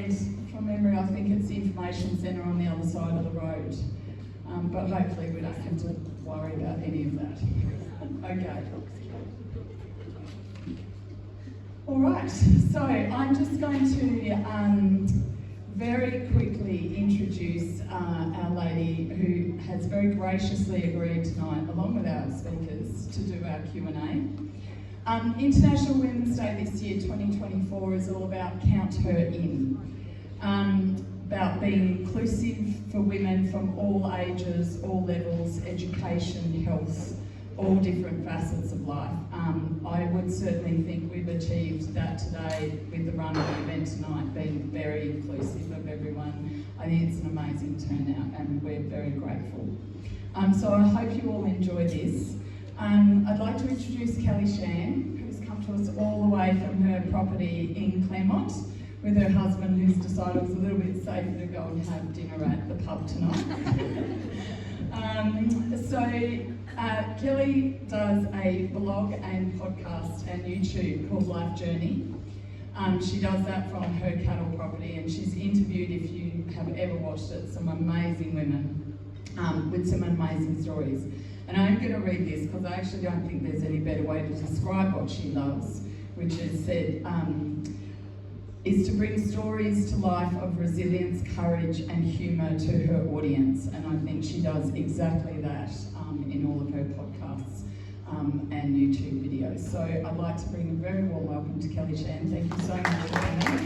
and from memory I think it's the information centre on the other side of the road. But hopefully we don't have to worry about any of that. Okay. All right, so I'm just going to very quickly introduce our lady who has very graciously agreed tonight, along with our speakers, to do our Q&A. International Women's Day this year, 2024, is all about Count Her In. About being inclusive for women from all ages, all levels, education, health, all different facets of life. I would certainly think we've achieved that today with the run of the event tonight, being very inclusive of everyone. I think it's an amazing turnout and we're very grateful. So I hope you all enjoy this. I'd like to introduce Kelly Shan, who's come to us all the way from her property in Claremont, with her husband, who's decided it was a little bit safer to go and have dinner at the pub tonight. Kelly does a blog and podcast and YouTube called Life Journey. She does that from her cattle property, and she's interviewed, if you have ever watched it, some amazing women with some amazing stories. And I'm going to read this because I actually don't think there's any better way to describe what she loves, which is said, is to bring stories to life of resilience, courage and humour to her audience. And I think she does exactly that in all of her podcasts and YouTube videos. So I'd like to bring a very warm welcome to Kelly Shan. Thank you so much for coming.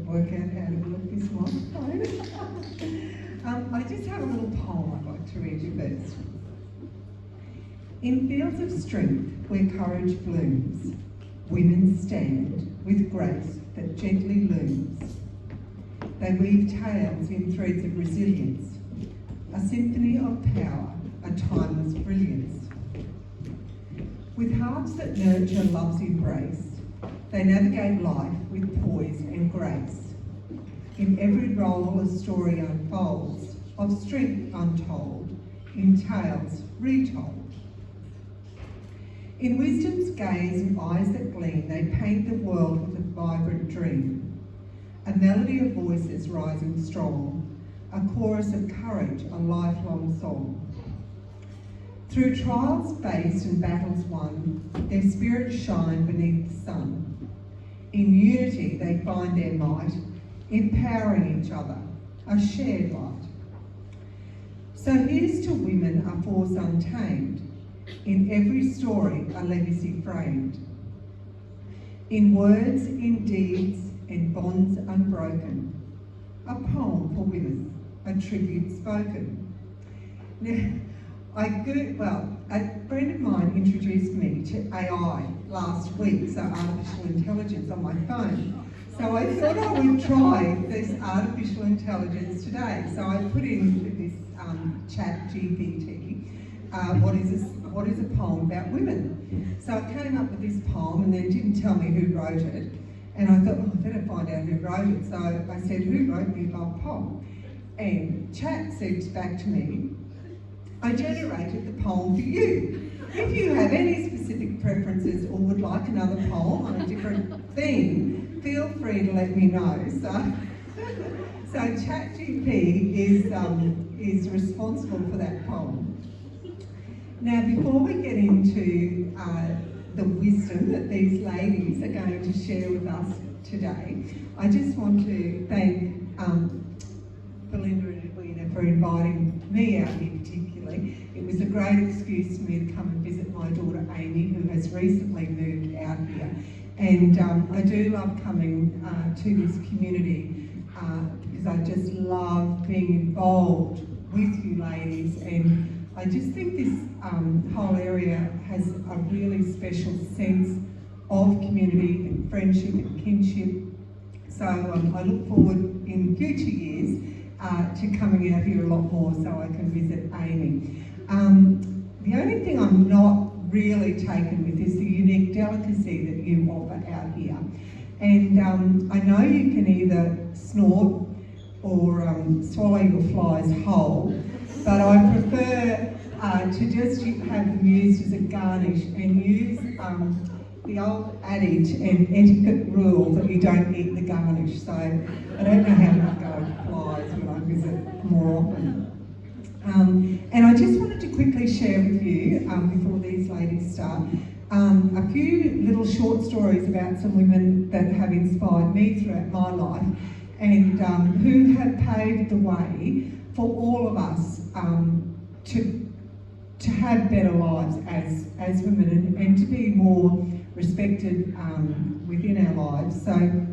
Work out how to work this microphone. I just have a little poem I'd like to read you first. In fields of strength where courage blooms, women stand with grace that gently looms. They weave tales in threads of resilience, a symphony of power, a timeless brilliance. With hearts that nurture love's embrace, they navigate life with poise and grace. In every role a story unfolds, of strength untold, in tales retold. In wisdom's gaze and eyes that gleam, they paint the world with a vibrant dream. A melody of voices rising strong, a chorus of courage, a lifelong song. Through trials faced and battles won, their spirits shine beneath the sun. In unity they find their might, empowering each other, a shared light. So here's to women, a force untamed, in every story a legacy framed. In words, in deeds, in bonds unbroken, a poem for women, a tribute spoken. Now, a friend of mine introduced me to AI last week, so artificial intelligence on my phone. So I thought I would try this artificial intelligence today. So I put in this chat GPT, what is a poem about women? So I came up with this poem and then didn't tell me who wrote it. And I thought, I better find out who wrote it. So I said, who wrote the above poem? And chat said back to me, I generated the poem for you. If you have any specific preferences or would like another poem on a different theme, feel free to let me know. So ChatGPT is responsible for that poem. Now, before we get into the wisdom that these ladies are going to share with us today, I just want to thank Belinda and Edwina for inviting me out here particularly. It was a great excuse for me to come and visit my daughter Amy, who has recently moved out here. And I do love coming to this community because I just love being involved with you ladies, and I just think this whole area has a really special sense of community and friendship and kinship. So I look forward in future years to coming out here a lot more so I can visit Amy. The only thing I'm not really taken with is the unique delicacy that you offer out here. And I know you can either snort swallow your flies whole, but I prefer to just have them used as a garnish and use the old adage and etiquette rule that you don't eat the garnish. So I don't know how to go with flies when I visit more often. And I just wanted to quickly share with you, before these ladies start, a few little short stories about some women that have inspired me throughout my life and who have paved the way for all of us to have better lives as women and to be more respected within our lives. So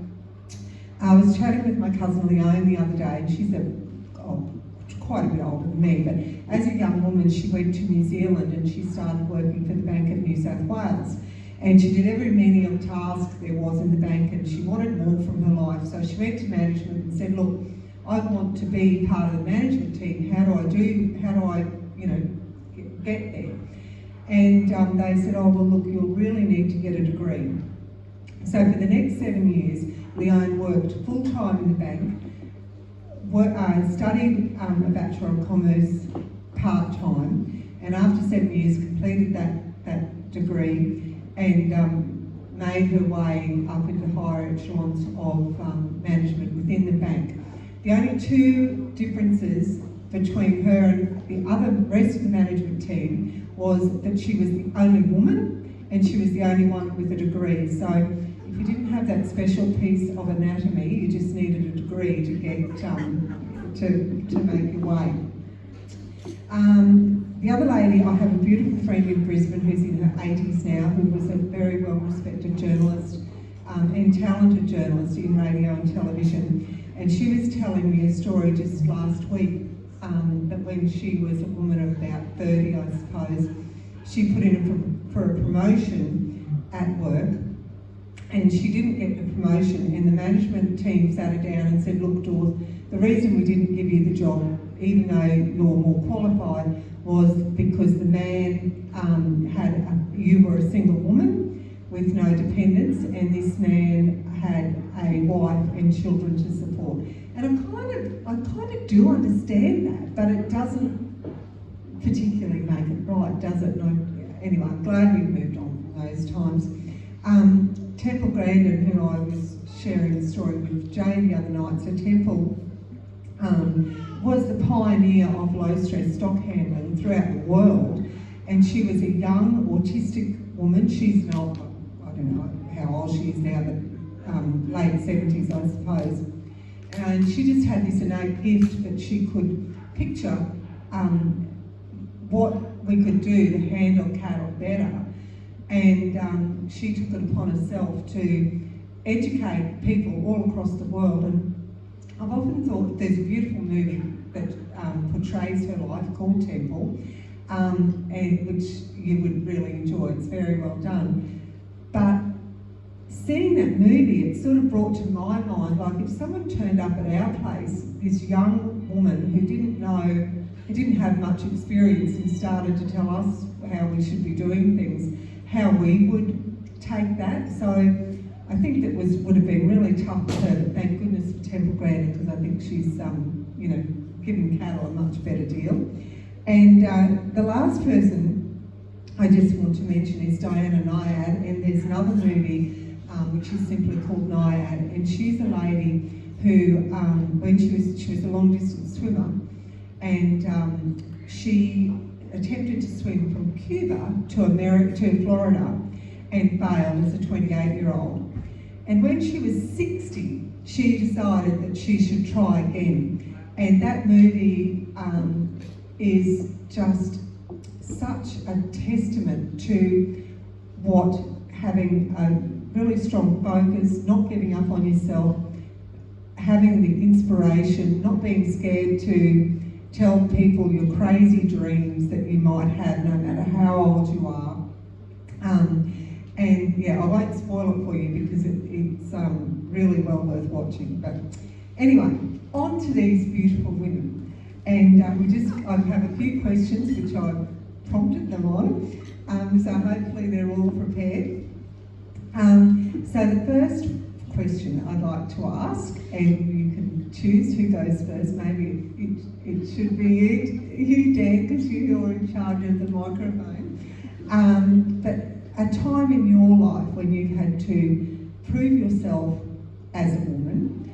I was chatting with my cousin Leone the other day, and she's quite a bit older than me, but as a young woman she went to New Zealand and she started working for the Bank of New South Wales, and she did every menial task there was in the bank, and she wanted more from her life. So she went to management and said, look, I want to be part of the management team. How do I get there? And they said, oh, well, look, you'll really need to get a degree. So for the next 7 years, Leone worked full-time in the bank, studied a Bachelor of Commerce part-time, and after 7 years completed that degree and made her way up into higher echelons of management within the bank. The only two differences between her and the rest of the management team was that she was the only woman and she was the only one with a degree. So if you didn't have that special piece of anatomy, you just needed a degree to get to make your way. The other lady, I have a beautiful friend in Brisbane who's in her 80s now, who was a very well-respected journalist and talented journalist in radio and television. And she was telling me a story just last week that when she was a woman of about 30, I suppose, she put in for a promotion at work, and she didn't get the promotion, and the management team sat her down and said, look, Dawes, the reason we didn't give you the job, even though you're more qualified, was because the man you were a single woman with no dependents, and this man had a wife and children to support. And I kind of do understand that, but it doesn't particularly make it right, does it? No. Anyway, I'm glad we've moved on from those times. Temple Grandin, who I was sharing a story with Jane the other night, so Temple was the pioneer of low-stress stock handling throughout the world, and she was a young autistic woman. She's not, I don't know how old she is now, but late 70s, I suppose. And she just had this innate gift that she could picture what we could do to handle cattle better. And she took it upon herself to educate people all across the world. And I've often thought there's a beautiful movie that portrays her life called Temple, and which you would really enjoy. It's very well done. But seeing that movie, it sort of brought to my mind, like if someone turned up at our place, this young woman who didn't have much experience, and started to tell us how we should be doing things, how we would take that. So I think that would have been really tough for her, but thank goodness for Temple Grandin, because I think she's giving cattle a much better deal. And the last person I just want to mention is Diana Nyad, and there's another movie which is simply called Nyad, and she's a lady who, when she was a long distance swimmer, and she attempted to swim from Cuba to Florida and failed as a 28-year-old. And when she was 60, she decided that she should try again. And that movie is just such a testament to what having a really strong focus, not giving up on yourself, having the inspiration, not being scared to tell people your crazy dreams that you might have, no matter how old you are. And yeah, I won't spoil it for you because it's really well worth watching. But anyway, on to these beautiful women. And I have a few questions which I've prompted them on, so hopefully they're all prepared. So the first question I'd like to ask, and you can choose who goes first. Maybe it should be you, Dan, because you're in charge of the microphone. But a time in your life when you've had to prove yourself as a woman,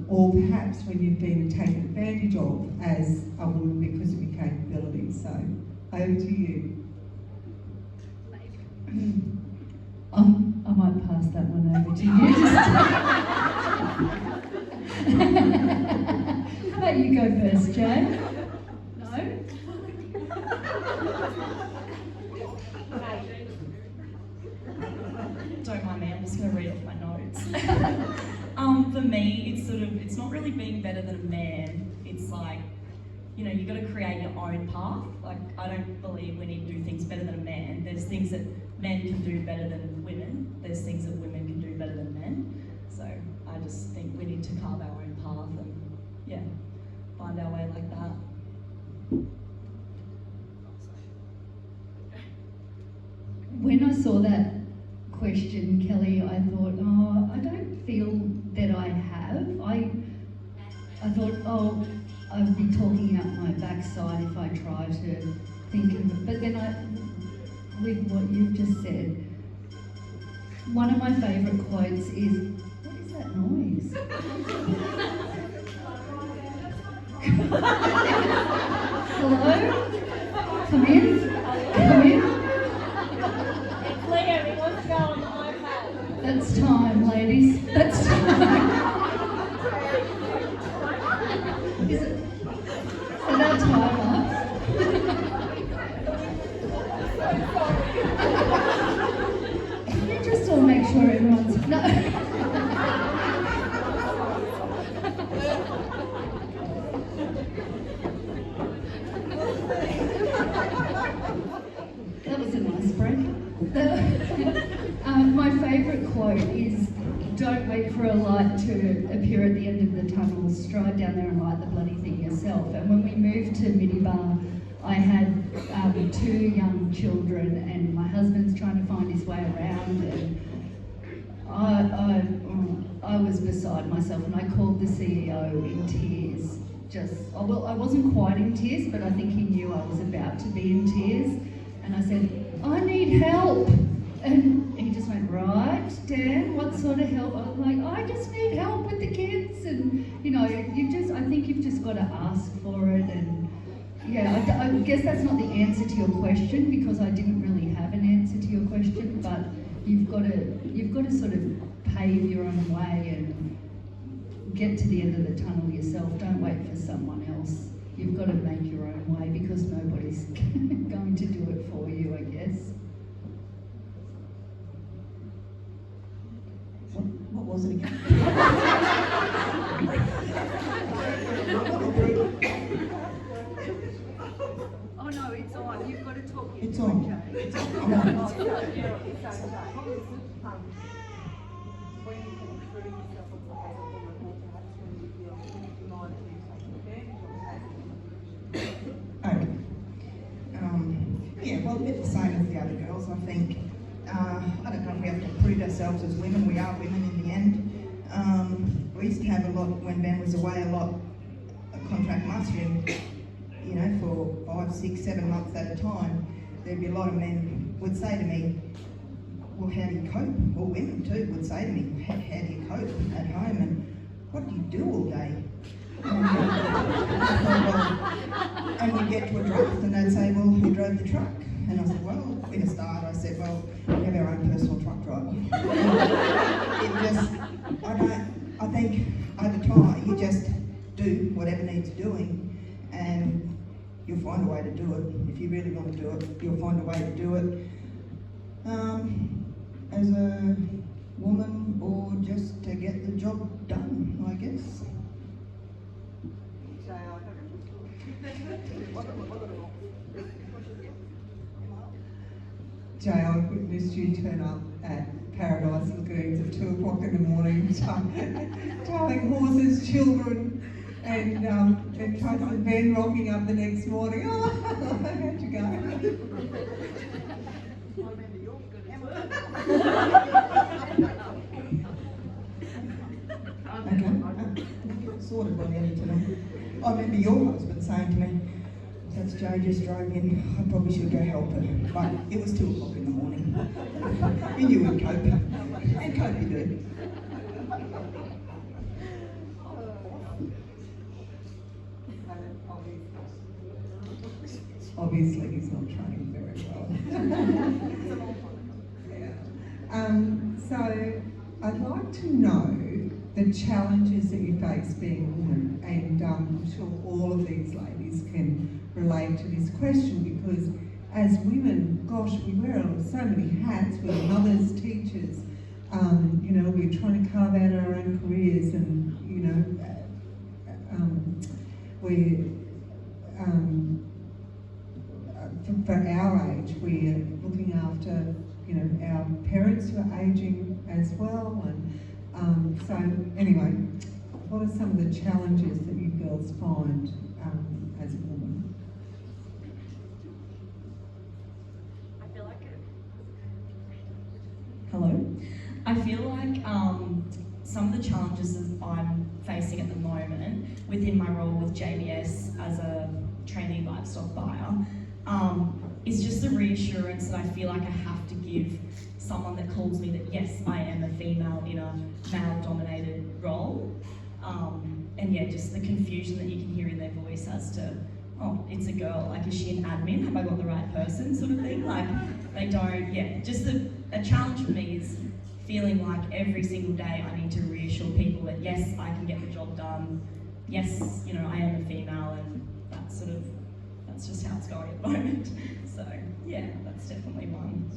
or perhaps when you've been taken advantage of as a woman because of your capabilities. So, over to you. I might pass that one over to you. How about you go first, Jay? No? Don't mind me, I'm just going to read off my notes. For me, it's not really being better than a man. It's like, you've got to create your own path. Like, I don't believe we need to do things better than a man. There's things that men can do better than women. There's things that women can do better than men. So I just think we need to carve our own path and, find our way like that. When I saw that question, Kelly, I thought, I don't feel that I have. I thought, I'd be talking out my backside if I try to think of it. But then with what you've just said, one of my favourite quotes is, what is that noise? Hello? Come in? Come in? Claire, he wants to go on the iPad. That's time, ladies. That's time. Is that timer? Can you just all make sure everyone's... No. That was a nice break. My favourite quote is, don't wait for a light to appear at the end of the tunnel, stride down there and light the bloody thing yourself. And when we moved to Midibar, I had 2 young children and my husband's trying to find his way around, and I was beside myself, and I called the CEO in tears. I wasn't quite in tears, but I think he knew I was about to be in tears. And I said, I need help. And he just went, right, Dan, what sort of help? I was like, I just need help with the kids. And, I think you've just got to ask for it. And yeah, I guess that's not the answer to your question, because I didn't really have an answer to your question, but you've got to sort of pave your own way and get to the end of the tunnel yourself. Don't wait for someone else. You've got to make your own way, because nobody's going to do it for you, I guess. What was it again? Oh no, it's on. You've got to talk. It's on. It's Well, a bit the same as the other girls, I think. I don't know if we have to prove ourselves as women. We are women in the end. We used to have a lot, when Ben was away, a lot of contract mustering, for 5, 6, 7 months at a time. There'd be a lot of men would say to me, well, how do you cope? Or women too would say to me, how do you cope at home, and what do you do all day? And we'd get to a draft and they'd say, well, who drove the truck? And I said, well, in a start, I said, well, we have our own personal truck driver. I think over time, you just do whatever needs doing, and you'll find a way to do it. If you really want to do it, you'll find a way to do it. As a woman, or just to get the job done, I guess. Jay, I witnessed you turn up at Paradise Lagoons at 2 o'clock in the morning, towing horses, children, and Tracy and Ben rocking up the next morning. Oh, how'd you go? sorted by the end of tonight. I remember your husband saying to me, "That's Jaye just drove in, I probably should go help her." But it was 2 o'clock in the morning. You knew we'd cope. And cope you do. Obviously, he's not trained very well. So, I'd like to know the challenges that you face being a woman, and I'm sure all of these ladies can relate to this question, because as women, gosh, we wear so many hats. We're mothers, teachers, you know, we're trying to carve out our own careers, and, you know, we're for our age, we're looking after, you know, our parents who are aging as well. And so anyway, what are some of the challenges that you girls find as a woman? I feel like hello. I feel like some of the challenges that I'm facing at the moment within my role with JBS as a trainee livestock buyer is just the reassurance that I feel like I have to give someone that calls me that yes, I am a female in a male-dominated role. And yeah, just the confusion that you can hear in their voice as to, oh, it's a girl, like, is she an admin? Have I got the right person, sort of thing? Like, they don't, yeah, just a challenge for me is feeling like every single day I need to reassure people that yes, I can get the job done, yes, you know, I am a female, and that's just how it's going at the moment. So yeah, that's definitely one.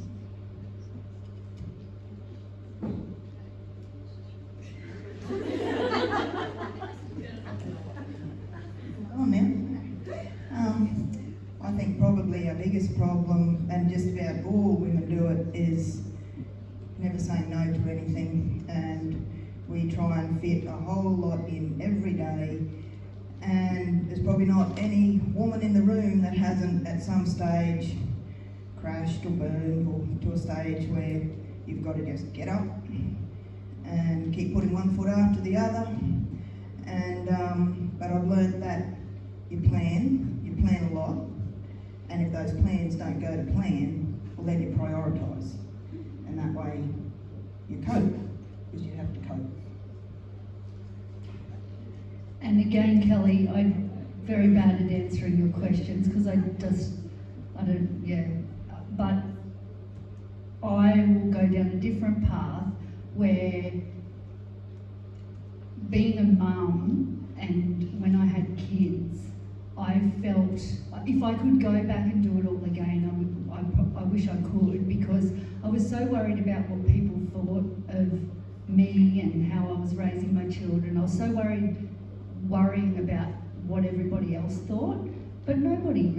Oh, now. I think probably our biggest problem, and just about all women do it, is never saying no to anything, and we try and fit a whole lot in every day, and there's probably not any woman in the room that hasn't at some stage crashed or burned, or to a stage where you've got to just get up and keep putting one foot after the other. And but I've learned that you plan a lot, and if those plans don't go to plan, well, then you prioritise, and that way you cope, because you have to cope. And again, Kelly, I'm very bad at answering your questions because but I will go down a different path where being a mum, and when I had kids, I felt if I could go back and do it all again, I wish I could, because I was so worried about what people thought of me and how I was raising my children. I was so worrying about what everybody else thought, but nobody's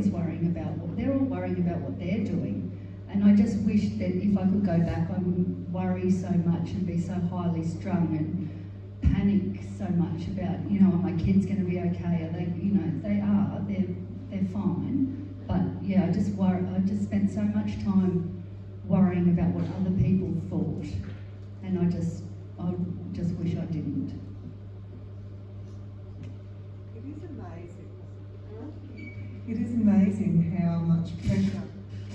worrying about they're all worrying about what they're doing. And I just wish that if I could go back, I wouldn't worry so much and be so highly strung and panic so much about, you know, are my kids going to be okay? Are they, you know, they're fine. But yeah, I just spent so much time worrying about what other people thought, and I just wish I didn't. It is amazing how much pressure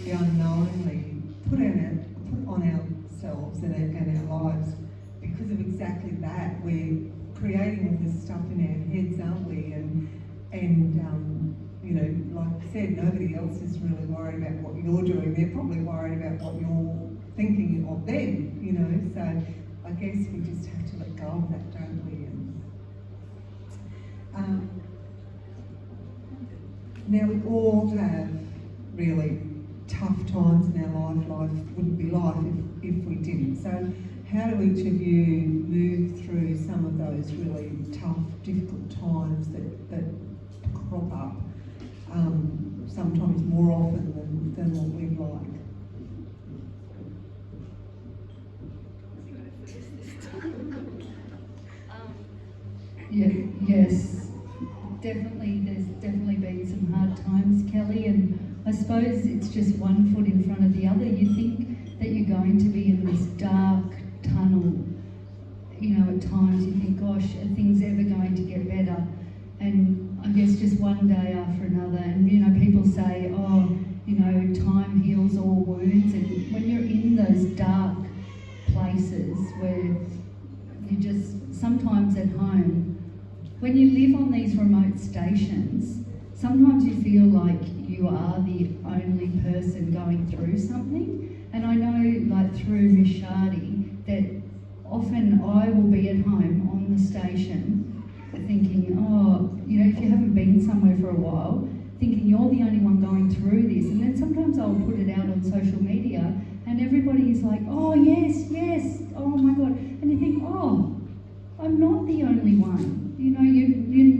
we unknowingly put on ourselves and our lives because of exactly that. We're creating all this stuff in our heads, aren't we? And you know, like I said, nobody else is really worried about what you're doing. They're probably worried about what you're thinking of them, you know. So I guess we just have to let go of that, don't we? Now, we all have really tough times in our life. Life wouldn't be life if we didn't. So how do each of you move through some of those really tough, difficult times that crop up, sometimes more often than what we'd like? Yes. Definitely, there's definitely been some hard times, Kelly, and I suppose it's just one foot in front of the other. You think that you're going to be in this dark tunnel, you know, at times you think, gosh, are things ever going to get better? And I guess just one day after another, and you know, people say, oh, you know, time heals all wounds, and when you're in those dark places where you just, sometimes at home, when you live on these remote stations, sometimes you feel like you are the only person going through something. And I know, like through Miss Chardy, that often I will be at home on the station thinking, oh, you know, if you haven't been somewhere for a while, thinking you're the only one going through this. And then sometimes I'll put it out on social media and everybody is like, oh yes, yes, oh my God. And you think, oh, I'm not the only one. You know, you're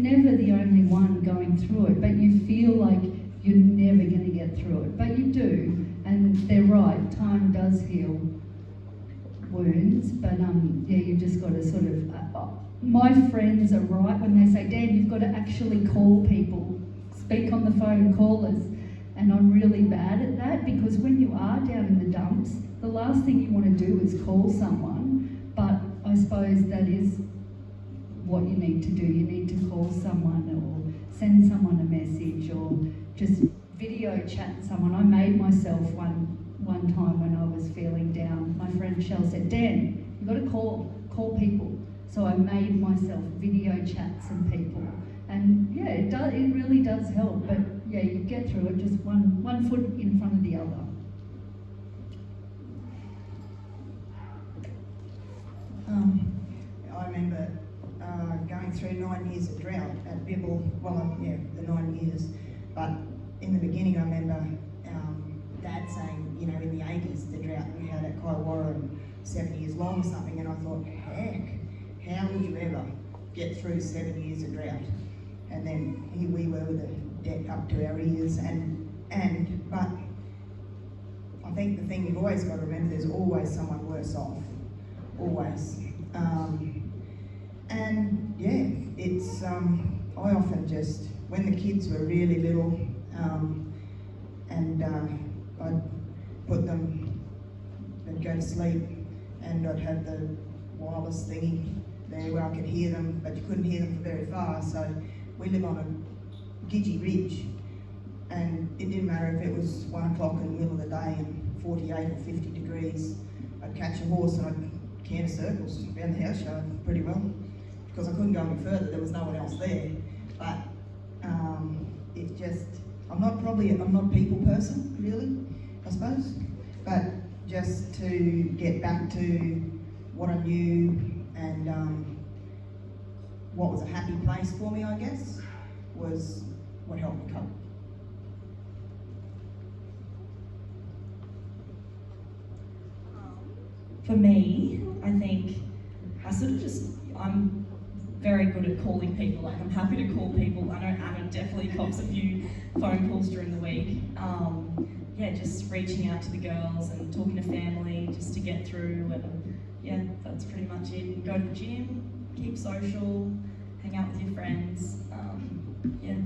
never the only one going through it, but you feel like you're never going to get through it. But you do, and they're right, time does heal wounds, but yeah, you've just got to sort of, my friends are right when they say, Dan, you've got to actually call people, speak on the phone, call us. And I'm really bad at that, because when you are down in the dumps, the last thing you want to do is call someone, but I suppose that is what you need to do. You need to call someone or send someone a message or just video chat someone. I made myself one time when I was feeling down. My friend Shell said, Dan, you've got to call people. So I made myself video chat some people. And yeah, it really does help. But yeah, you get through it just one foot in front of the other. I remember going through 9 years of drought at Bibble, the 9 years. But in the beginning, I remember Dad saying, you know, in the 80s, the drought we had at Kaiwara, 7 years long or something, and I thought, heck, how would you ever get through 7 years of drought? And then here we were with a debt up to our ears, but I think the thing you've always got to remember, there's always someone worse off, always. And yeah, it's, I often just, when the kids were really little, I'd put them, they'd go to sleep, and I'd have the wireless thingy there where I could hear them, but you couldn't hear them from very far. So we live on a gidgy ridge, and it didn't matter if it was 1 o'clock in the middle of the day and 48 or 50 degrees. I'd catch a horse and I'd canter circles around the house yard pretty well, because I couldn't go any further, there was no one else there. But it's just, I'm not a people person, really, I suppose. But just to get back to what I knew and what was a happy place for me, I guess, was what helped me cope. For me, I think I'm very good at calling people. Like, I'm happy to call people. I know Anna definitely cops a few phone calls during the week. Yeah, just reaching out to the girls and talking to family just to get through, and yeah, that's pretty much it. Go to the gym, keep social, hang out with your friends. Yeah,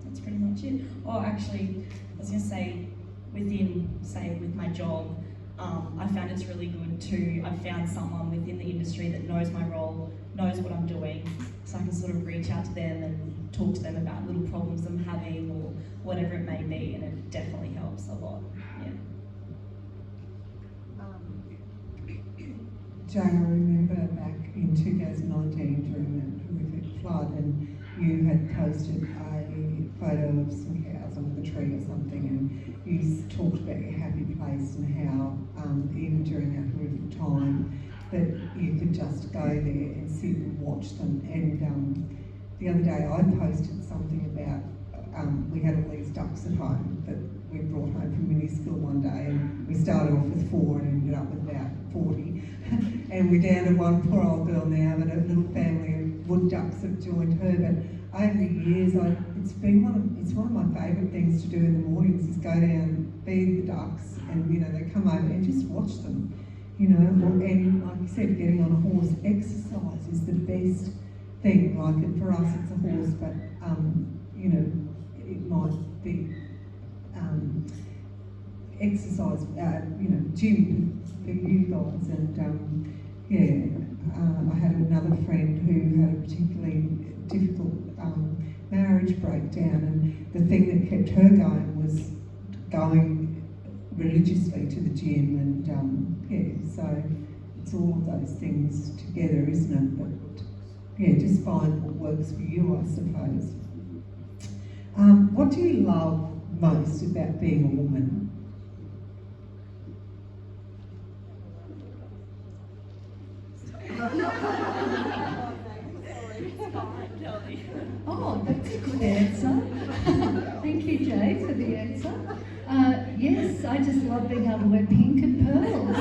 that's pretty much it. Oh, actually, I was gonna say, with my job, I found it's really good I've found someone within the industry that knows my role, knows what I'm doing, so I can sort of reach out to them and talk to them about little problems I'm having or whatever it may be, and it definitely helps a lot. Yeah. Jay, I remember back in 2019 during that horrific flood, and you had posted a photo of some cows under the tree or something, and you talked about your happy place and how even during that horrific time that you could just go there and sit and watch them. And the other day I posted something about we had all these ducks at home that we brought home from mini school one day, and we started off with 4 and ended up with about 40. And we're down to one poor old girl now, but a little family of wood ducks have joined her. But over the years, it's one of my favourite things to do in the mornings is go down, feed the ducks, and you know, they come over and just watch them. You know, and like you said, getting on a horse, exercise is the best thing. Like, and for us it's a horse, but you know, it might be exercise, you know, gym for you guys, and yeah, I had another friend who had a particularly difficult marriage breakdown, and the thing that kept her going was going religiously to the gym, and so it's all of those things together, isn't it? But yeah, just find what works for you, I suppose. What do you love most about being a woman? Oh, that's a good answer. Thank you, Jay, for the answer. Yes, I just love being able to wear pink and pearls.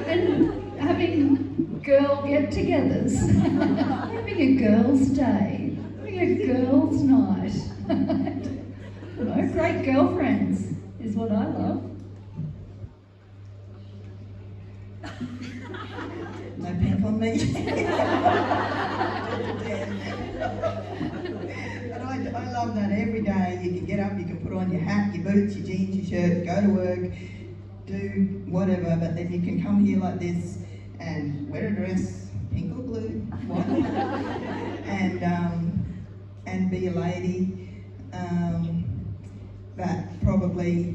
And having girl get-togethers. Having a girls' day. Having a girls' night. You know, great girlfriends is what I love. No pink on me. But I love that every day. You can get up, you can put on your hat, your boots, your jeans, your shirt, go to work, do whatever, but then you can come here like this and wear a dress, pink or blue, white, and be a lady. But probably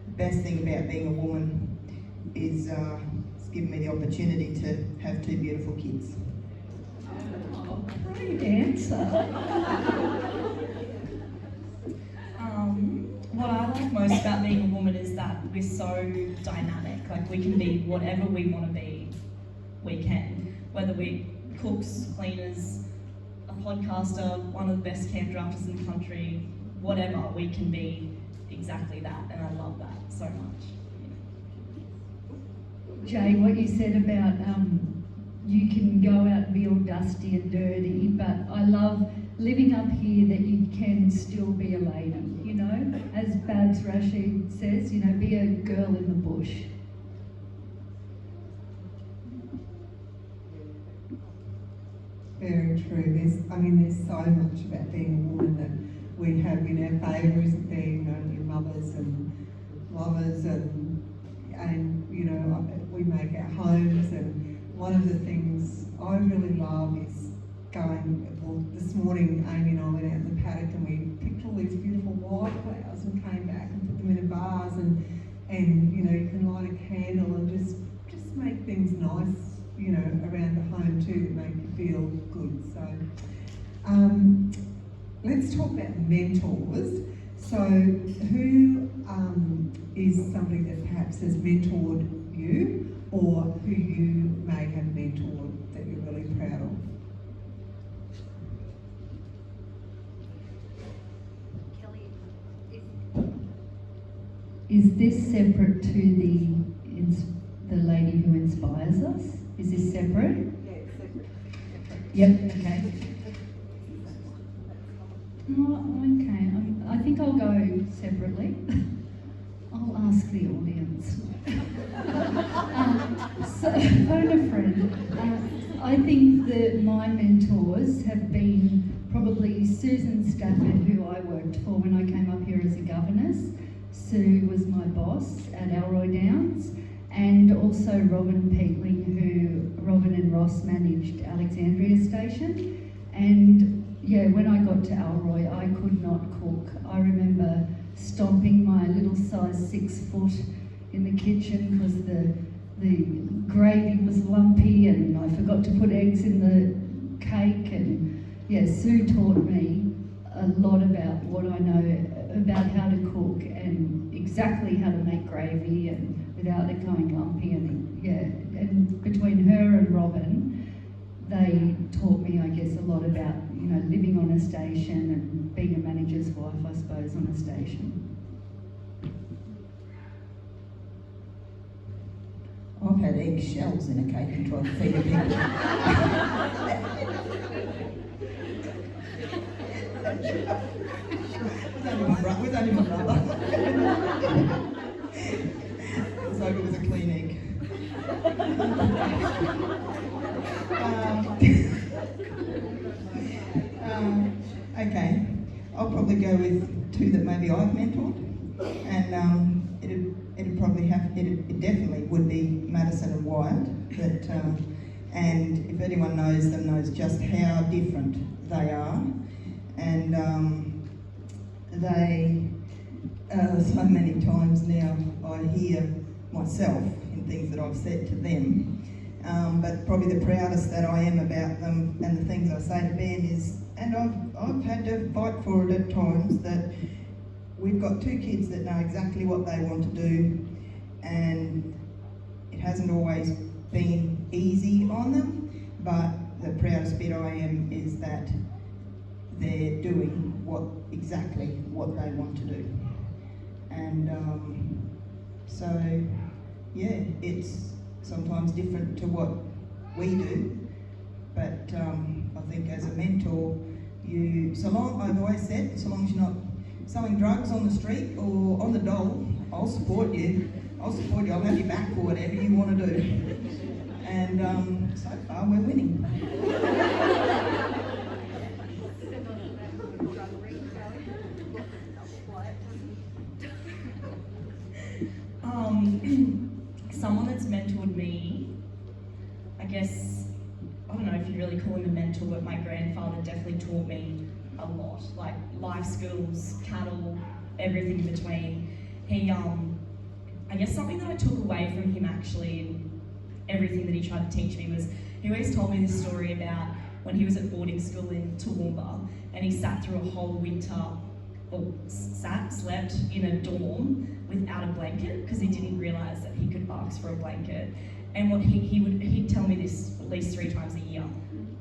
the best thing about being a woman is it's given me the opportunity to have 2 beautiful kids. Great answer. What I like most about being a woman is that we're so dynamic. Like, we can be whatever we want to be, we can. Whether we're cooks, cleaners, a podcaster, one of the best camp drafters in the country, whatever, we can be exactly that, and I love that so much. Jay, what you said about you can go out and be all dusty and dirty, but I love living up here that you can still be a lady, you know? As Babs Rashid says, you know, be a girl in the bush. Very true. There's so much about being a woman that we have in our favour, isn't there? You know, your mothers and lovers and you know, we make our homes, and one of the things I really love is this morning Amy and I went out in the paddock and we picked all these beautiful wildflowers and came back and put them in a vase, and you know, you can light a candle and just make things nice, you know, around the home too, that make you feel good. So let's talk about mentors. So who is somebody that perhaps has mentored you, or who you may have mentored that you're really proud of? Is this separate to the lady who inspires us? Is this separate? Yeah, it's separate. Yep, okay. Oh, okay, I think I'll go separately. I'll ask the audience. So, phone a friend. I think that my mentors have been probably Susan Stafford, who I worked for when I came up here as a governess. Sue was my boss at Alroy Downs, and also Robin and Ross managed Alexandria Station. And yeah, when I got to Alroy, I could not cook. I remember stomping my little size 6 foot in the kitchen because the gravy was lumpy and I forgot to put eggs in the cake. And yeah, Sue taught me a lot about what I know about how to cook and exactly how to make gravy and without it going lumpy. And yeah, and between her and Robin, they taught me, I guess, a lot about, you know, living on a station and being a manager's wife, I suppose, on a station. I've had eggshells in a cake and tried to feed a pig. Was only my brother. So it was a clean egg. Okay, I'll probably go with 2 that maybe I've mentored. And it'd probably it definitely would be Madison and Wyatt, but and if anyone knows them, knows just how different they are, and they so many times now I hear myself in things that I've said to them, but probably the proudest that I am about them and the things I say to Ben is, and I've had to fight for it at times, that we've got two kids that know exactly what they want to do, and it hasn't always been easy on them, but the proudest bit I am is that they're doing exactly what they want to do. And so, yeah, it's sometimes different to what we do, but I think as a mentor, I've always said, so long as you're not selling drugs on the street or on the dole, I'll support you. I'll have your back for whatever you want to do. And so far we're winning. Someone that's mentored me, I guess, I don't know if you really call him a mentor, but my grandfather definitely taught me a lot, like life skills, cattle, everything in between. He, I guess something that I took away from him actually, and everything that he tried to teach me was, he always told me this story about when he was at boarding school in Toowoomba, and he sat through a whole winter, or slept in a dorm without a blanket because he didn't realise that he could ask for a blanket. And what he'd tell me this at least 3 times a year: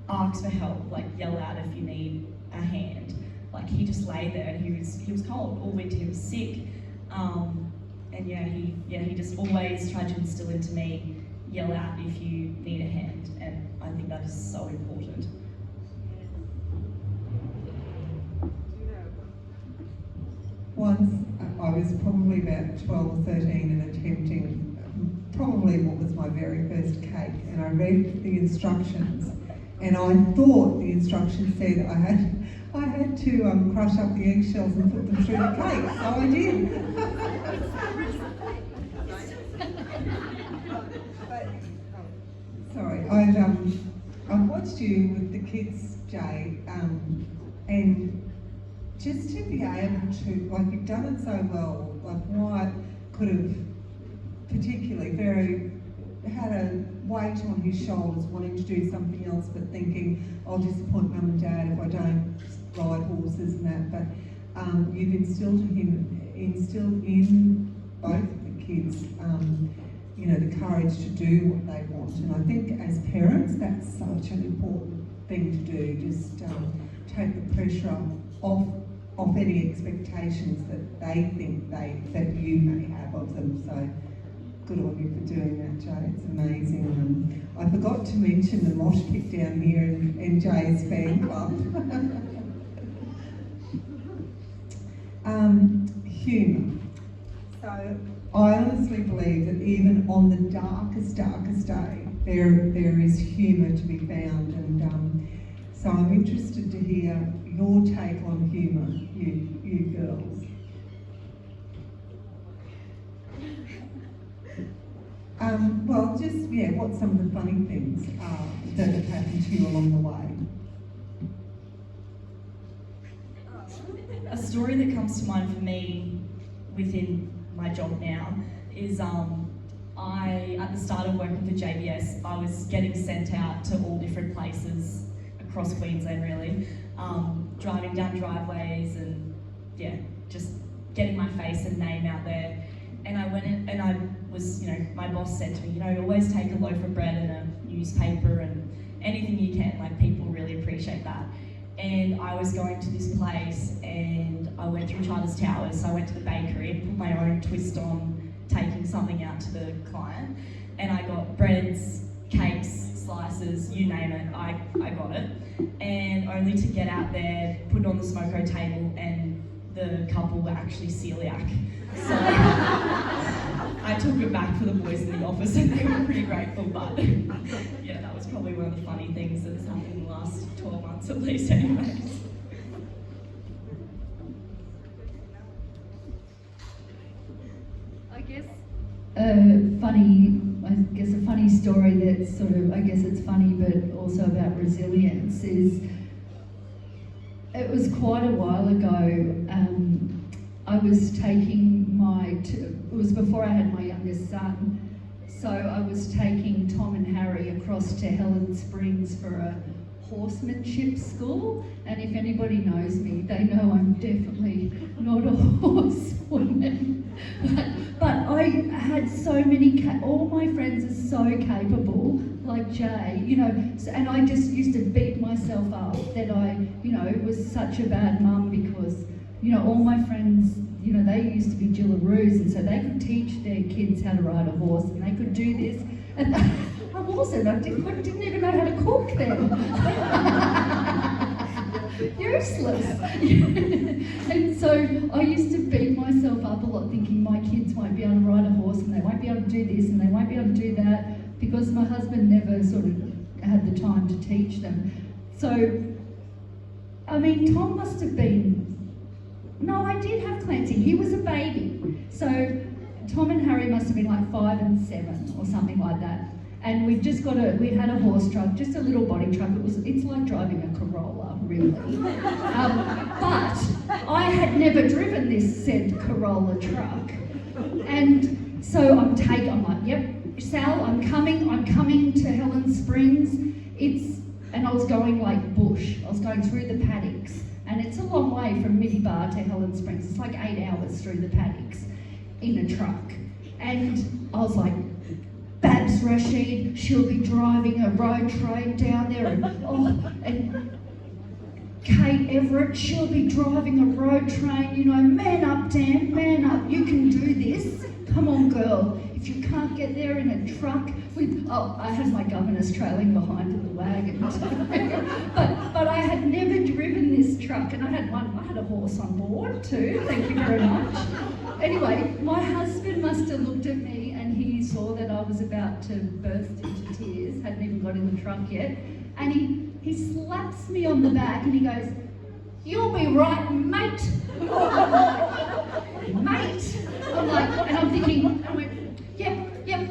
ask for help, like yell out if you need a hand. Like he just lay there and he was cold all winter. He was sick, and he just always tried to instill into me, yell out if you need a hand, and I think that is so important. Once I was probably about 12 or 13 and attempting probably what was my very first cake, and I read the instructions, and I thought the instructions said I had to crush up the eggshells and put them through the cake, so I did. Sorry, I watched you with the kids, Jay, and just to be able to, like, you've done it so well, like Wyatt could have particularly had a weight on his shoulders wanting to do something else, but thinking, I'll disappoint mum and dad if I don't ride horses and that, but you've instilled in both of the kids, the courage to do what they want, and I think as parents that's such an important thing to do, just take the pressure off any expectations that they think that you may have of them. So good on you for doing that, Jay. It's amazing. I forgot to mention the mosh pit down here in Jay's fan club. Humour. So I honestly believe that even on the darkest day, there is humour to be found, and so I'm interested to hear your take on humour, you girls. What some of the funny things are that have happened to you along the way. A story that comes to mind for me within my job now is at the start of working for JBS, I was getting sent out to all different places across Queensland, really, driving down driveways and just getting my face and name out there. And I went in and I was, my boss said to me, always take a loaf of bread and a newspaper and anything you can, like people really appreciate that. And I was going to this place and I went through Charters Towers, so I went to the bakery and put my own twist on taking something out to the client. And I got breads, cakes, slices, you name it, I got it. And only to get out there, put it on the smoko table, and the couple were actually celiac. So I took it back for the boys in the office and they were pretty grateful, but that was probably one of the funny things that's happened in the last 12 months at least anyways. a funny story that's sort of, I guess it's funny, but also about resilience is, it was quite a while ago, I was taking it was before I had my youngest son, so I was taking Tom and Harry across to Helen Springs for a horsemanship school, and if anybody knows me, they know I'm definitely not a horsewoman. But I had so many, all my friends are so capable, like Jay, you know, and I just used to beat myself up that I, you know, was such a bad mum because, you know, all my friends, you know, they used to be Jillaroos, and so they could teach their kids how to ride a horse, and they could do this. And I wasn't. I didn't even know how to cook then. Useless. And so I used to beat myself up a lot, thinking my kids won't be able to ride a horse, and they won't be able to do this, and they won't be able to do that, because my husband never sort of had the time to teach them. So, I mean, Tom must have been. No, I did have Clancy. He was a baby. So Tom and Harry must have been like 5 and 7 or something like that. And we had a horse truck, just a little body truck. It's like driving a Corolla, really. But I had never driven this said Corolla truck. And so I'm like, yep, Sal, I'm coming to Helen Springs. And I was going like bush. I was going through the paddocks. And it's a long way from Middybar to Helen Springs. It's like 8 hours through the paddocks in a truck. And I was like, Babs Rashid, she'll be driving a road train down there. And Kate Everett, she'll be driving a road train. You know, man up, Dan, man up. You can do this. Come on, girl. If you can't get there in a truck with, I had my governess trailing behind in the wagon. but I had never driven this truck, and I had a horse on board too, thank you very much. Anyway, my husband must have looked at me and he saw that I was about to burst into tears, hadn't even got in the truck yet, and he slaps me on the back and he goes, "You'll be right, mate." Mate! I'm like, and I'm thinking, I went, yep,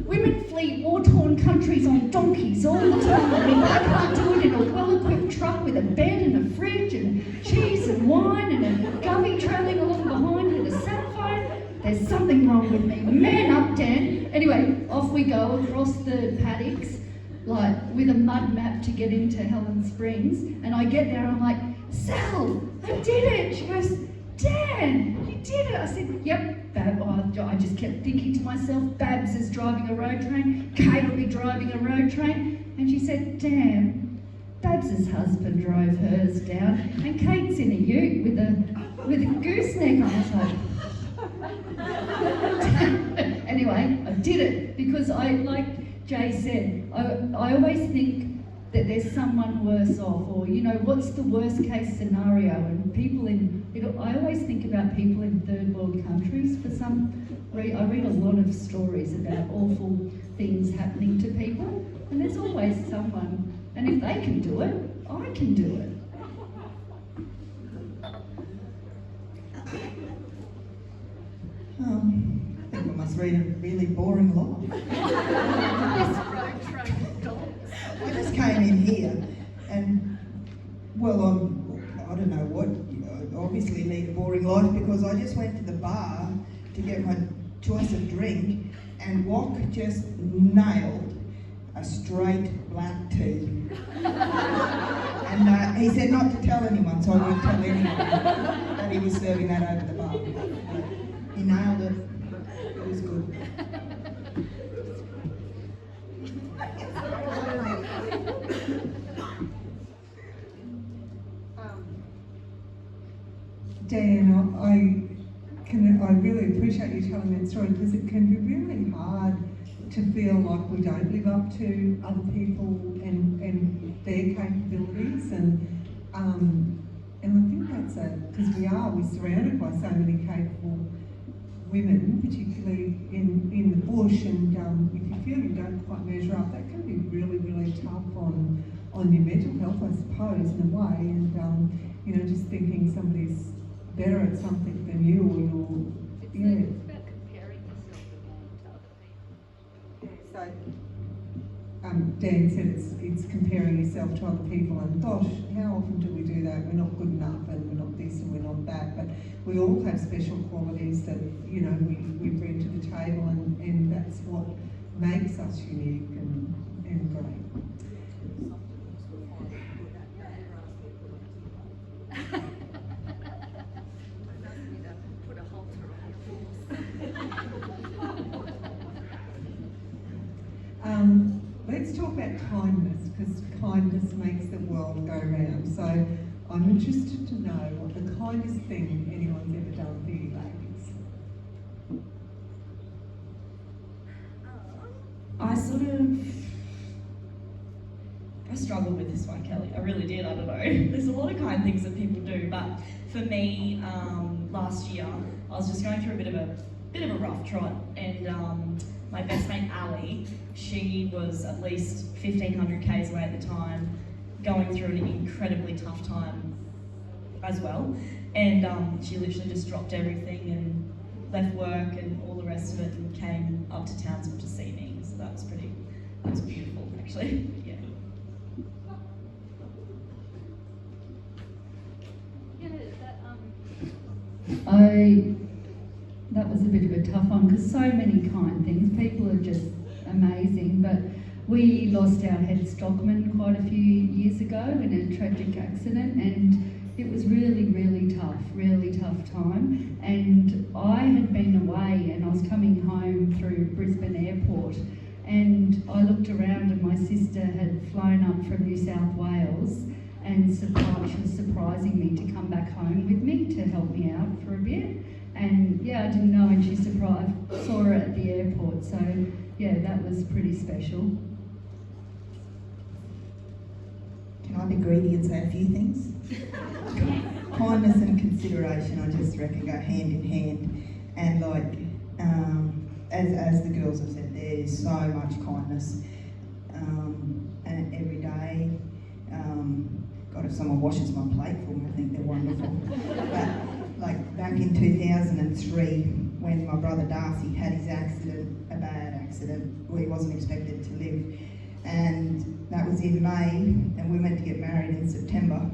women flee war-torn countries on donkeys all the time. I mean, I can't do it in a well-equipped truck with a bed and a fridge and cheese and wine and a gubby trailing along behind and a sat phone. There's something wrong with me. Man up, Dan. Anyway, off we go across the paddocks, like with a mud map to get into Helen Springs. And I get there and I'm like, "Sal, I did it." She goes, "Dan, you did it." I said, "Yep." I just kept thinking to myself, Babs is driving a road train, Kate will be driving a road train. And she said, "Damn, Babs's husband drove hers down, and Kate's in a ute with a gooseneck." I was like, anyway, I did it because like Jay said, I always think that there's someone worse off, or you know, what's the worst case scenario? And I always think about people in third world countries for some reason. I read a lot of stories about awful things happening to people, and there's always someone, and if they can do it, I can do it. I think I must read a really boring life. I just came in here and, well, I don't know what, I obviously lead a boring life because I just went to the bar to get my choice of drink and Wok just nailed a straight black tea. And he said not to tell anyone, so I won't tell anyone that he was serving that over the bar. He nailed it. It was good. Dan, I really appreciate you telling that story because it can be really hard to feel like we don't live up to other people and their capabilities, and I think that's because we're surrounded by so many capable women, particularly in the bush, and if you feel you don't quite measure up, that can be really, really tough on your mental health, I suppose, in a way, and you know, just thinking somebody's better at something than you, or you're, yeah. It's about comparing yourself again to other Dan said, it's comparing yourself to other people, and gosh, how often do we do that? We're not good enough, and we're not this, and we're not that, but we all have special qualities that, you know, we bring to the table, and that's what makes us unique and great. Let's talk about kindness, because kindness makes the world go round. So I'm interested to know what the kindest thing anyone's ever done for you ladies. I struggled with this one, Kelly. I really did. I don't know. There's a lot of kind things that people do, but for me, last year I was just going through a bit of a rough trot, and my best mate Ali, she was at least 1,500 k's away at the time, going through an incredibly tough time as well, and she literally just dropped everything and left work and all the rest of it and came up to Townsville to see me. So that was beautiful actually. Yeah. That was a bit of a tough one, because so many kind things. People are just amazing, but we lost our head stockman quite a few years ago in a tragic accident, and it was really tough time. And I had been away, and I was coming home through Brisbane Airport, and I looked around, and my sister had flown up from New South Wales, and she was surprising me to come back home with me to help me out for a bit. And yeah, I didn't know, and she saw her at the airport. So yeah, that was pretty special. Can I be greedy and say a few things? Kindness and consideration, I just reckon, go hand in hand. And like, as the girls have said, there's so much kindness, and every day. God, if someone washes my plate for me, I think they're wonderful. But like back in 2003, when my brother Darcy had his accident, a bad accident, where he wasn't expected to live, and that was in May, and we went to get married in September.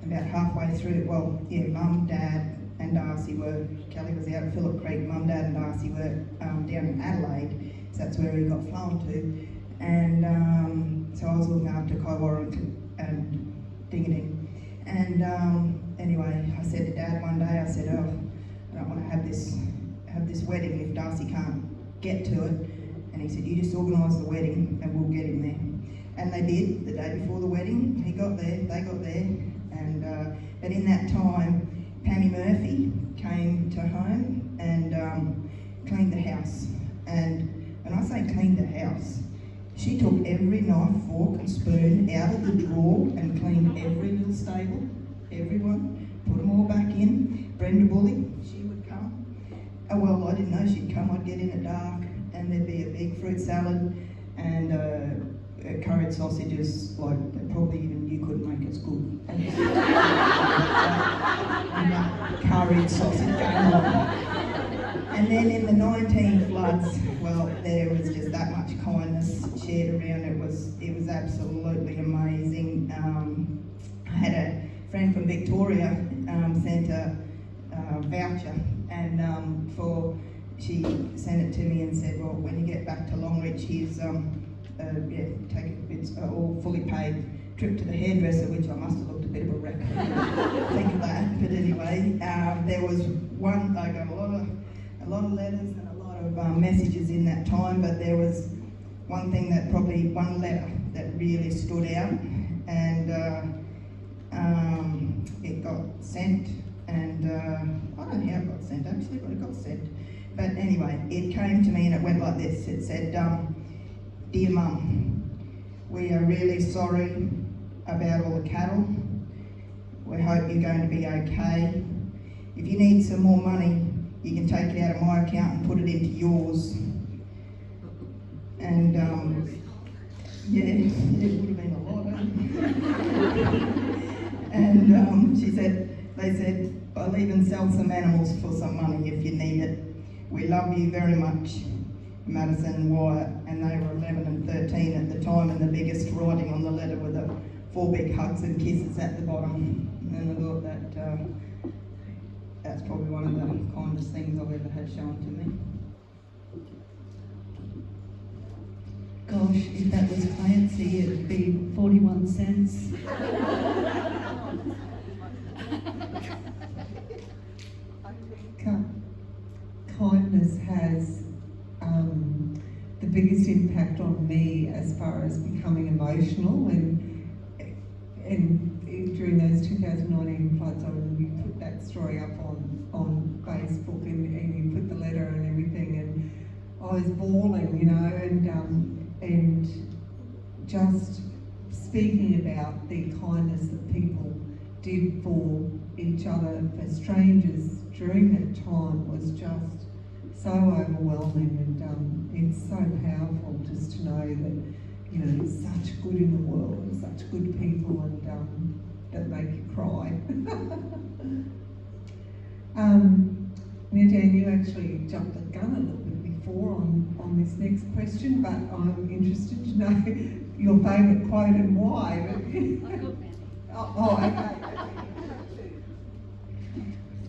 About halfway through, well, yeah, Mum, Dad, and Darcy were. Kelly was out at Phillip Creek. Mum, Dad, and Darcy were down in Adelaide, so that's where he got flown to. And so I was looking after Kaiwara and Dingading. And anyway, I said to Dad one day, I said, oh, I don't want to have this wedding if Darcy can't get to it. And he said, you just organise the wedding and we'll get him there. And they did. The day before the wedding, he got there, they got there. And but in that time, Pammy Murphy came to home and cleaned the house. And when I say cleaned the house, she took every knife, fork and spoon out of the drawer and cleaned every little stable, everyone, put them all back in. Brenda Bully, she would come. Oh well, I didn't know she'd come. I'd get in at dark and there'd be a big fruit salad and curried sausages, like probably even you couldn't make as good. And curried sausage going on. And then in the 19 floods, well, there was just that much kindness shared around. It was absolutely amazing. I had a friend from Victoria sent a voucher, and she sent it to me and said, well, when you get back to Longreach, here's it's all fully paid trip to the hairdresser, which I must have looked a bit of a wreck. Think of that. But anyway, there was one. I got a lot of letters and a lot of messages in that time, but there was one letter that really stood out, and it got sent, and I don't know how it got sent actually, but it got sent. But anyway, it came to me and it went like this. It said, Dear Mum, we are really sorry about all the cattle. We hope you're going to be okay. If you need some more money, you can take it out of my account and put it into yours. And yeah, it would have been a lot. And they said, I'll even sell some animals for some money if you need it. We love you very much. Madison, Wyatt, and they were 11 and 13 at the time, and the biggest writing on the letter were the 4 big hugs and kisses at the bottom. And I thought that that's probably one of the kindest things I've ever had shown to me. Gosh, if that was fancy, it'd be 41 cents. Kindness has the biggest impact on me as far as becoming emotional, and during those 2019 floods, I remember you put that story up on Facebook, and you put the letter and everything, and I was bawling, you know, and just speaking about the kindness that people did for each other, for strangers during that time, was just so overwhelming, and it's so powerful just to know that, you know, there's such good in the world, and such good people, and that make you cry. Now, Dan, you actually jumped the gun a little bit before on this next question, but I'm interested to know your favourite quote and why. Okay.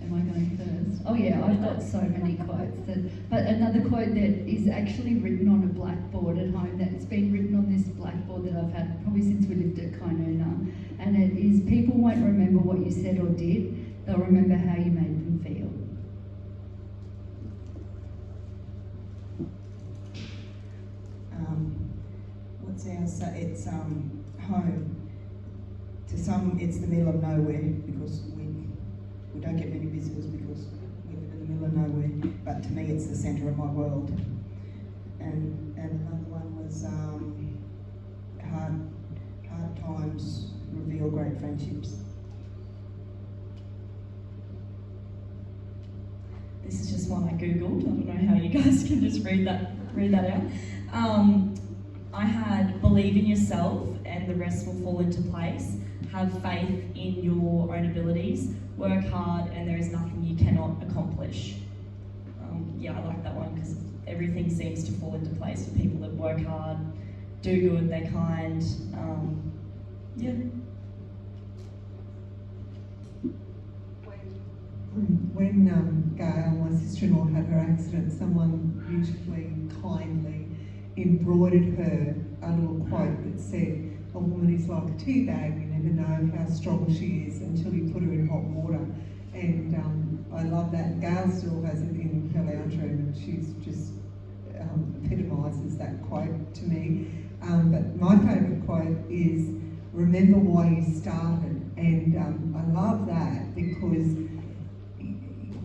Am I going first? Oh yeah, I've got so many quotes. But another quote that is actually written on a blackboard at home, that's been written on this blackboard that I've had probably since we lived at Kainuna, and it is, people won't remember what you said or did, they'll remember how you made them feel. What's ours? It's home. To some, it's the middle of nowhere, because we don't get many visitors because we live in the middle of nowhere. But to me, it's the centre of my world. And another one was hard times reveal great friendships. This is just one I googled. I don't know how you guys can just read that out. I had believe in yourself and the rest will fall into place. Have faith in your own abilities. Work hard and there is nothing you cannot accomplish. Yeah, I like that one because everything seems to fall into place for people that work hard, do good, they're kind. Yeah. When Gail, my sister-in-law, had her accident, someone beautifully, kindly embroidered her a little quote that said, "A woman is like a tea bag, you never know how strong she is until you put her in hot water." And I love that. Gail still has it in her lounge room, and she's just epitomises that quote to me. But my favourite quote is, "Remember why you started." And I love that because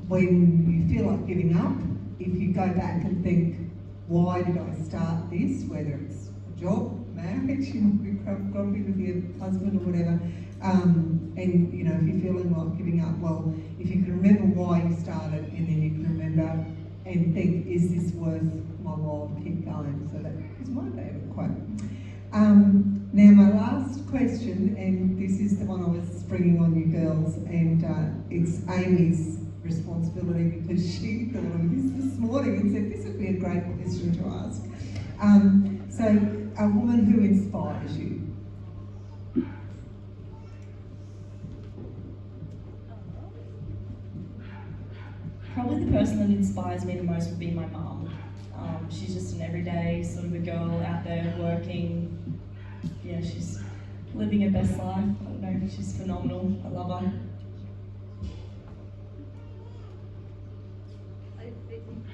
when you feel like giving up, if you go back and think, why did I start this, whether it's a job, marriage, you might be grumpy with your husband or whatever, and you know, if you're feeling like giving up, well, if you can remember why you started, and then you can remember and think, is this worth my while to keep going? So that is my favourite quote. Now my last question, and this is the one I was springing on you girls, and it's Amy's responsibility because she thought of this morning and said this would be a great question to ask. So, a woman who inspires you. Probably the person that inspires me the most would be my mum. She's just an everyday sort of a girl out there working. Yeah, she's living her best life. I don't know, she's phenomenal. I love her.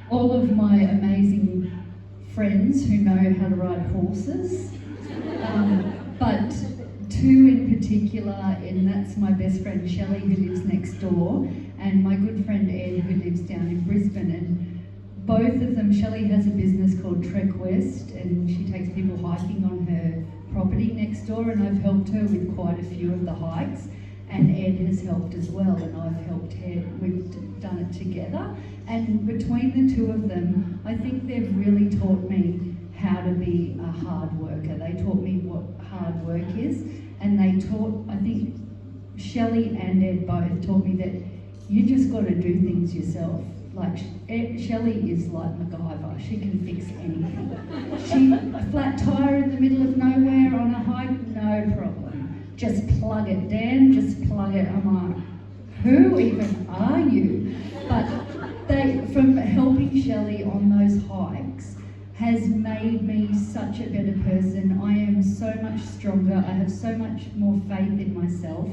All of my amazing friends who know how to ride horses, but two in particular, and that's my best friend Shelley who lives next door, and my good friend Ed who lives down in Brisbane. And both of them, Shelley has a business called Trek West, and she takes people hiking on her property next door, and I've helped her with quite a few of the hikes. And Ed has helped as well, and I've helped Ed. We've done it together. And between the two of them, I think they've really taught me how to be a hard worker. They taught me what hard work is, and they taught, I think Shelley and Ed both taught me that you just got to do things yourself. Like, Shelley is like MacGyver. She can fix anything. A flat tyre in the middle of nowhere on a hike, no problem. Just plug it, Dan, just plug it. I'm like, who even are you? But from helping Shelley on those hikes has made me such a better person. I am so much stronger. I have so much more faith in myself.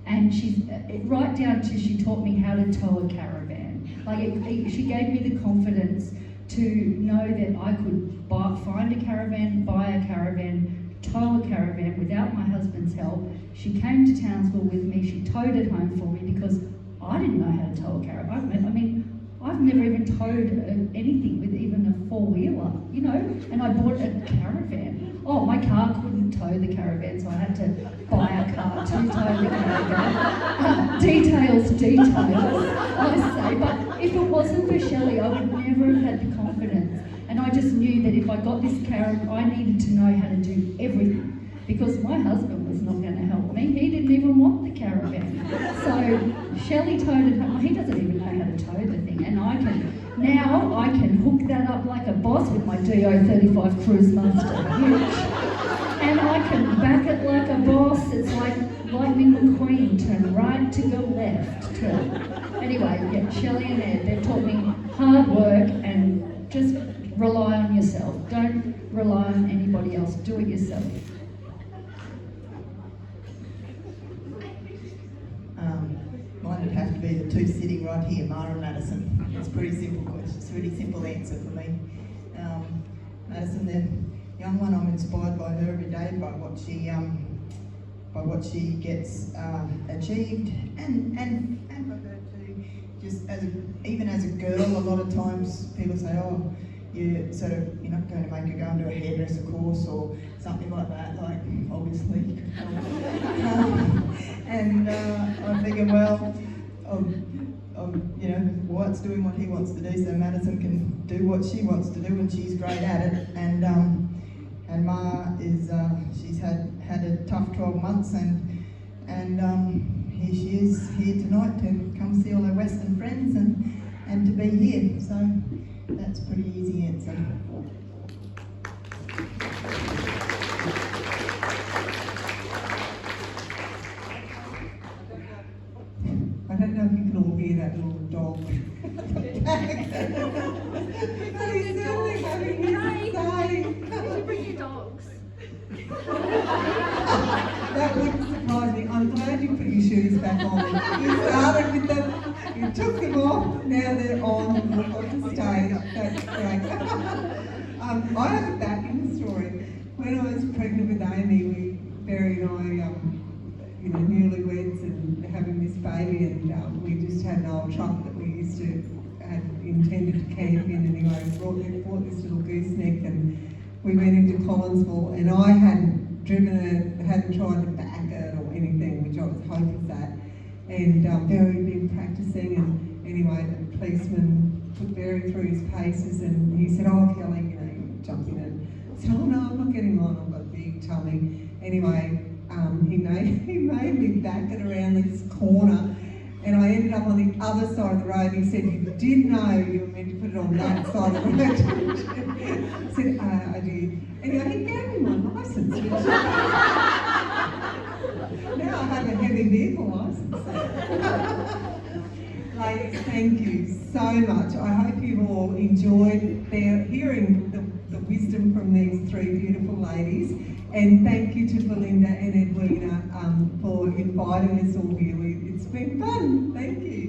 And she's right down to she taught me how to tow a caravan. Like she gave me the confidence to know that I could find a caravan, buy a caravan, tow a caravan without my husband's help. She came to Townsville with me. She towed it home for me because I didn't know how to tow a caravan. I mean, I've never even towed anything with even a four-wheeler, you know, and I bought a caravan. Oh, my car couldn't tow the caravan, so I had to buy a car to tow the caravan. Details, I say, but if it wasn't for Shelley, I would never have had the confidence. And I just knew that if I got this caravan, I needed to know how to do everything. Because my husband was not going to help me. He didn't even want the caravan. So Shelley towed it home. He doesn't even know how to tow the thing. And I can hook that up like a boss with my DO35 Cruise Master hitch. And I can back it like a boss. It's like Lightning McQueen, turn right to go left. Anyway, yeah, Shelley and Ed, they've taught me hard work and just rely on yourself. Don't rely on anybody else. Do it yourself. Mine would have to be the two sitting right here, Mara and Madison. It's a pretty simple question. It's a really simple answer for me. Madison, the young one, I'm inspired by her every day by what she gets achieved, and for her too. Just even as a girl, a lot of times people say, "Oh, you're not going to make her go and do a hairdresser course or something like that." Like, obviously. And I'm thinking, well, Wyatt's doing what he wants to do, so Madison can do what she wants to do, and she's great at it. And Ma is she's had a tough 12 months, and here she is here tonight to come see all her Western friends and to be here. So that's a pretty easy answer. I don't know if you can all hear that little dog. But he's certainly having his say. Did you bring your dogs? That wouldn't surprise me. I'm glad you put your shoes back on. You started with them, you took them off, now they're on the stage. That's great. I have a backing story. When I was pregnant with Amy, Barry and I, newlyweds and having this baby, and we just had an old truck that we used to had intended to camp in. Anyway, we bought this little gooseneck, and we went into Collinsville, and I hadn't driven it, hadn't tried to back it or anything, which I was hoping that. And Barry had been practicing, and anyway, the policeman put Barry through his paces, and he said, "Oh, Kelly, jump in." And I said, "Oh no, I'm not getting on. I've got a big tummy." Anyway. He made me back it around this corner, and I ended up on the other side of the road. He said, "You did know you were meant to put it on that side of the road." I said, "I did." Anyway, he gave me my licence. Now I have a heavy vehicle licence. Ladies, thank you so much. I hope you've all enjoyed hearing the wisdom from these three beautiful ladies. And thank you to Belinda and Edwina for inviting us all here. It's been fun. Thank you.